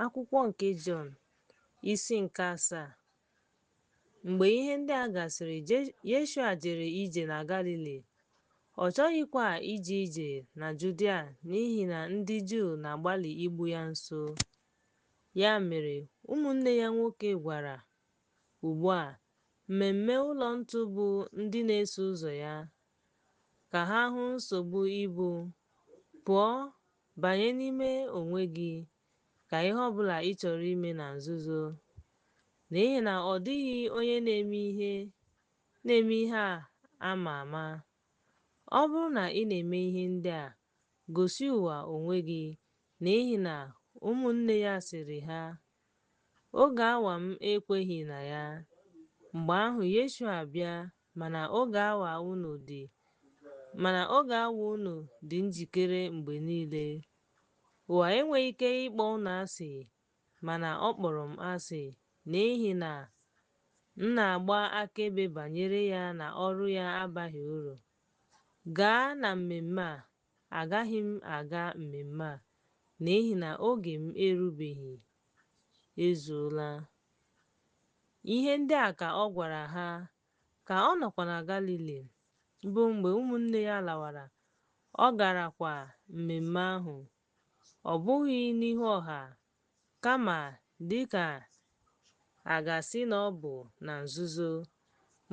Akwụkwọ nke Jọn, isi nke 7. Mgbe ihe ndị a gasịrị, Yeshua jere ije na Galili. Ọ chọghịkwa ije ije na Judia n'ihi na ndị Juu na-agbalị igbu ya nso. Ya mere, ụmụnne ya nwoke gwara ugbu a mmemme ụlọ ntu bụ ndị na-eso ụzọ ya ka ha hụ nsogbu ibu, pụọ, banye n'ime onwe gị, ka ihe ọbụla ị chọrọ ime na nzuzo, n'ihi na ọ dịghị onye na-eme ihe a ama ama. Ọ bụrụ na ị na-eme ihe ndị a, gosi ụwa onwe gị, n'ihi na ụmụnne ya sịrị ha, oge awa m ekweghị na ya. Mgbe ahụ Yeshua bịa, mana oge awa unu dị njikere mgbe niile. Ụwa enweghị ike ịkpọ unu asị, mana ọ kpọrọ m asị n'ihi na m na-agba akaebe banyere ya na ọrụ ya abaghị uru. Gaa na mmemme a. Agaghị m aga mmemme a n'ihi na oge m erubeghị. Ezuola. Ihe ndị a ka ọ gwara ha ka ọ nọkwa na Galili, bụ mgbe ụmụnne ya lawara. Ọ garakwa mmemme ahụ, ọ bụghị n'ihu ọha, kama dị ka a ga-asị na ọ bụ na nzuzo.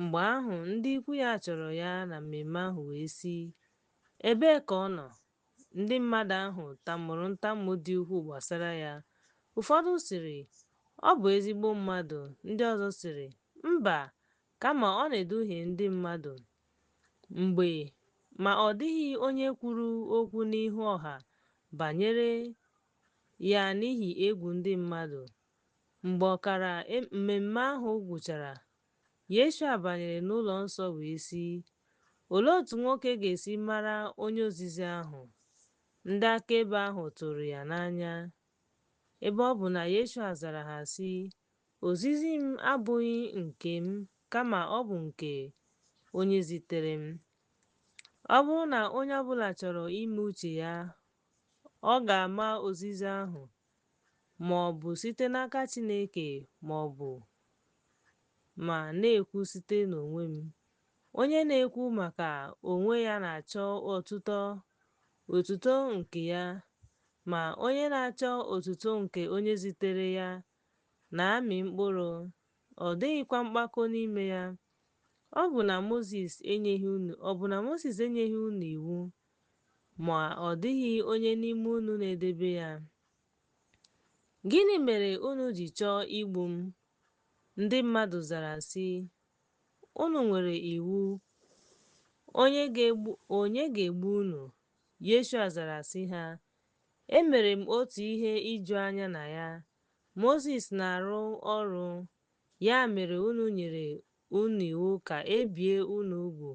Mgbe ahụ ndị ikwu ya chọrọ ya na mmemme ahụ wee sị, ebee ka ọ nọ? Ndị mmadụ ahụ tamuru ntamu dị ukwuu gbasara ya. Ụfọdụ sịrị, ọ bụ ezigbo mmadụ. Ndị ọzọ sịrị, mba, kama ọ na-eduhie ndị mmadụ. Ma ọ dịghị onye kwuru okwu n'ihu ọha banyere ya n'ihi egwu ndị mmadụ. Mgbe ọkara mmemme ahụ gwụchara, Yeshua banyere n'ụlọ nsọ wee sị, olee otu nwoke ga-esi mara onye ozizi ahụ? Ndị akaebe ahụ tụrụ ya n'anya, ebe ọ bụ na Yeshua zara ha sị, ozizi m abụghị nke m, kama ọ bụ nke onye zitere m. Ọ bụrụ na onye ọbụla chọrọ ime uche ya, ọ ga-ama ozizi ahụ, ma ọ bụ site n'aka Chineke ma na-ekwu site n'onwe m. Onye na-ekwu maka onwe ya na-achọ otuto nke ya, ma onye na-achọ otuto nke onye zitere ya na-amị mkpụrụ. Ọ dịghịkwa mpako n'ime ya. Ọ bụ na Mozis enyeghị unu iwu, ma ọ dịghị onye n'ime unu na-edebe ya? Gịnị mere unu ji chọọ igbu m? Ndị mmadụ zara sị, unu nwere iwu, onye ga-egbu unu? Yeshua zara sị ha, emere m otu ihe iju anya na ya. Mozis na-arụ ọrụ, ya mere unu nyere unu iwu ka e bie unu ugwu.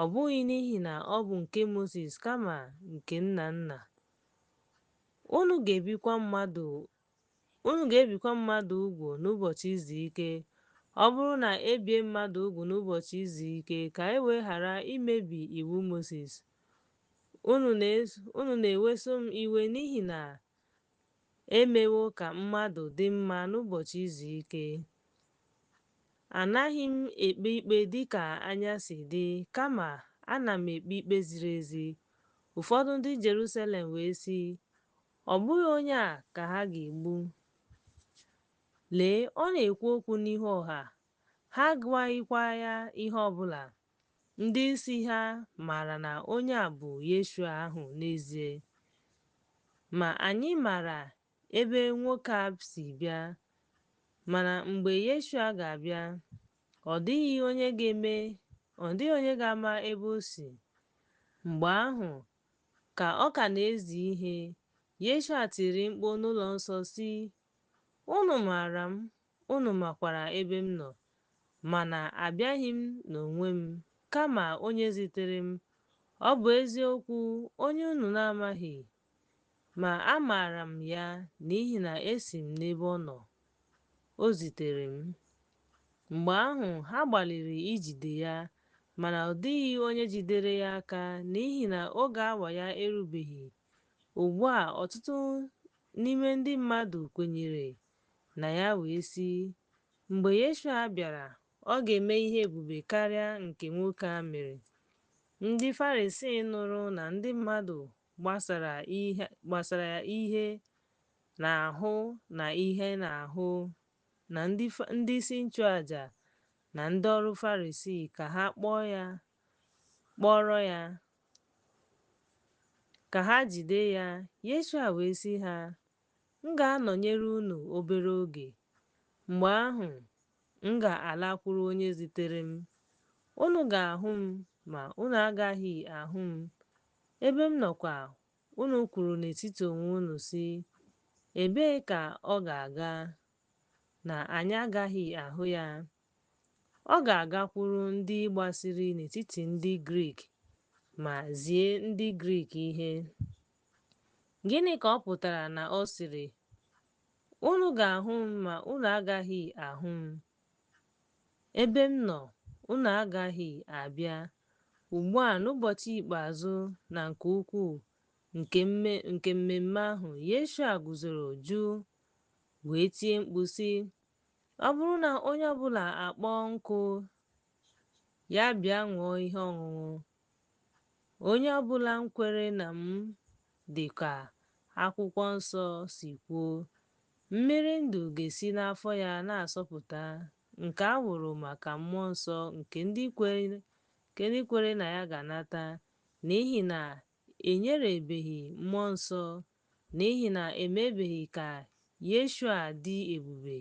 Ọ bụghị n'ihi na ọ bụ nke Mozis kama nke nna nna. Unu ga-ebikwa mmadụ ugwu n'ụbọchị izu ike. Ọ bụrụ na e bie mmadụ ugwu n'ụbọchị izu ike ka e wee ghara imebi iwu Mozis, unu na-eweso m iwe n'ihi na emewo ka mmadụ dị mma n'ụbọchị izu ike. Anaghị m ekpe ikpe dịka anya si dị, kama ana m ekpe ikpe ziri ezi. Ụfọdụ ndị Jerusalem wee sị, ọ bụghị onye a ka ha ga-egbu. Lee, ọ na-ekwu okwu n'ihu ọha. Ha agwaghịkwa ya ihe ọbụla. Ndị isi ha maara na onye a bụ Yeshua ahụ n'ezie. Ma anyị maara ebe nwoke a si bịa. Mana mgbe Yeshua ga-abịa, ọ dịghị onye ga-ama ebe o si. Mgbe ahụ ka ọ ka na-ezi ihe, Yeshua tiri mkpu n'ụlọ nsọ sị, unu maara m, unu makwara ebe m nọ, mana abịaghị m n'onwe m, kama onye zitere m. Ọ bụ eziokwu, onye unu na-amaghị, ma amaara m ya n'ihi na esi m n'ebe ọ nọ. O zitere m. Mgbe ahụ ha gbalịrị ijide ya, mana ọ dịghị onye jidere ya aka n'ihi na oge awa ya erubeghị. Ugbu a ọtụtụ n'ime ndị mmadụ kwenyere na ya wee sị, mgbe Yeshua bịara, ọ ga-eme ihe ebube karịa nke nwoke a mere. Ndị Farisii nụrụ na ndị mmadụ gbasara ya ihe n'ahụ na ihe n'ahụ na ndị isi nchụaja na ndị ọrụ Farisii ka ha kpọrọ ya, ka ha jide ya. Yeshua wee sị ha, m ga-anọnyere unu obere oge, mgbe ahụ m ga-alakwuru onye zitere m. Unu ga-ahụ m ma unu agaghị ahụ m. Ebe m nọkwa, unu kwuru n'etiti onwe unu sị, ebee ka ọ ga-aga? Na anyị agaghị ahụ ya. Ọ ga-agakwuru ndị gbasiri n'etiti ndị Grik ma zie ndị Grik ihe. Gịnị ka ọ pụtara na ọ sịrị, unu ga-ahụ m ma unu agaghị ahụ m? Ebe m nọ, unu agaghị abịa. Ugbu a, n'ụbọchị ikpeazụ na nke ukwuu nke mmemme ahụ, Yeshua guzoro jụ wee tie mkpu sị, ọ bụrụ na onye ọbụla akpọọ nkụ, ya bịa ṅụọ ihe ọṅụṅụ. Onye ọbụla kwere na m, dị ka akwụkwọ nsọ si kwuo, mmiri ndụ ga-esi n'afọ ya na-asọpụta. Nke a wụrụ maka mmụọ nsọ nke ndị kwere na ya ga-anata, n'ihi na enyerebeghị mmụọ nsọ, n'ihi na emebeghị ka Yeshua dị ebube.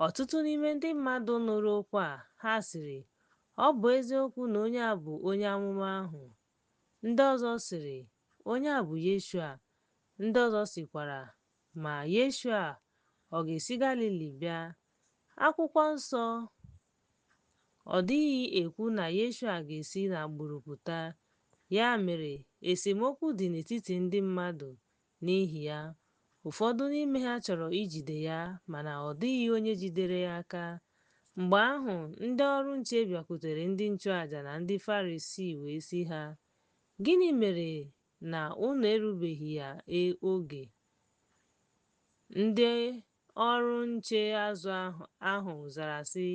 Ọtụtụ n'ime ndị mmadụ nụrụ okwu a, ha sịrị, ọ bụ eziokwu na onye a bụ onye amụma ahụ. Ndị ọzọ sịrị, onye a bụ Yeshua. Ndị ọzọ sịkwara, ma Yeshua ọ ga-esi Galili bịa? Akwụkwọ nsọ ọ dịghị ekwu na Yeshua ga-esi n'agbụrụ pụta. Ya mere, esemokwu dị n'etiti ndị mmadụ n'ihi ya. Ụfọdụ n'ime ha chọrọ ijide ya, mana ọ dịghị onye jidere ya aka. Mgbe ahụ, ndị ọrụ nche bịakwutere ndị nchụaja na ndị Farisii wee sị ha, gịnị mere na unu erubeghị ya oge? Ndị ọrụ nche azụ ahụ zara sị,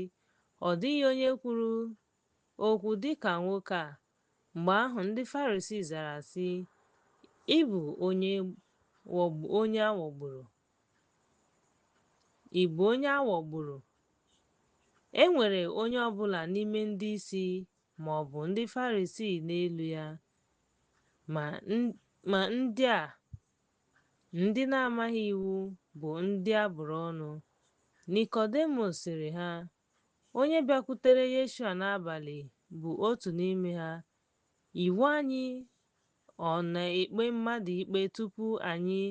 ọ dịghị onye kwuru okwu dịka nwoke a. Mgbe ahụ ndị Farisii zara sị, ị bụ onye a ghọgburu. Ị bụ onye a ghọgburu? E nwere onye ọbụla n'ime ndị isi ma ọ bụ ndị Farisii n'elu ya, ma ndị a, ndị na-amaghị iwu, bụ ndị a bụrụ ọnụ. Nikọdimọs sịrị ha, onye bịakwutere Yeshua n'abalị bụ otu n'ime ha. Iwu anyị ọ na-ekpe mmadụ ikpe tupu anyị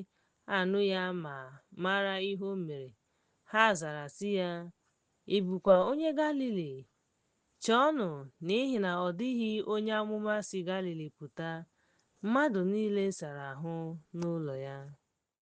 anụ ya ma mara ihe o mere? Ha zara sị ya, ị bụkwa onye Galili? Chọọnụ, n'ihi na ọ dịghị onye amụma si Galili pụta. Mmadụ niile sara ahụ n'ụlọ ya.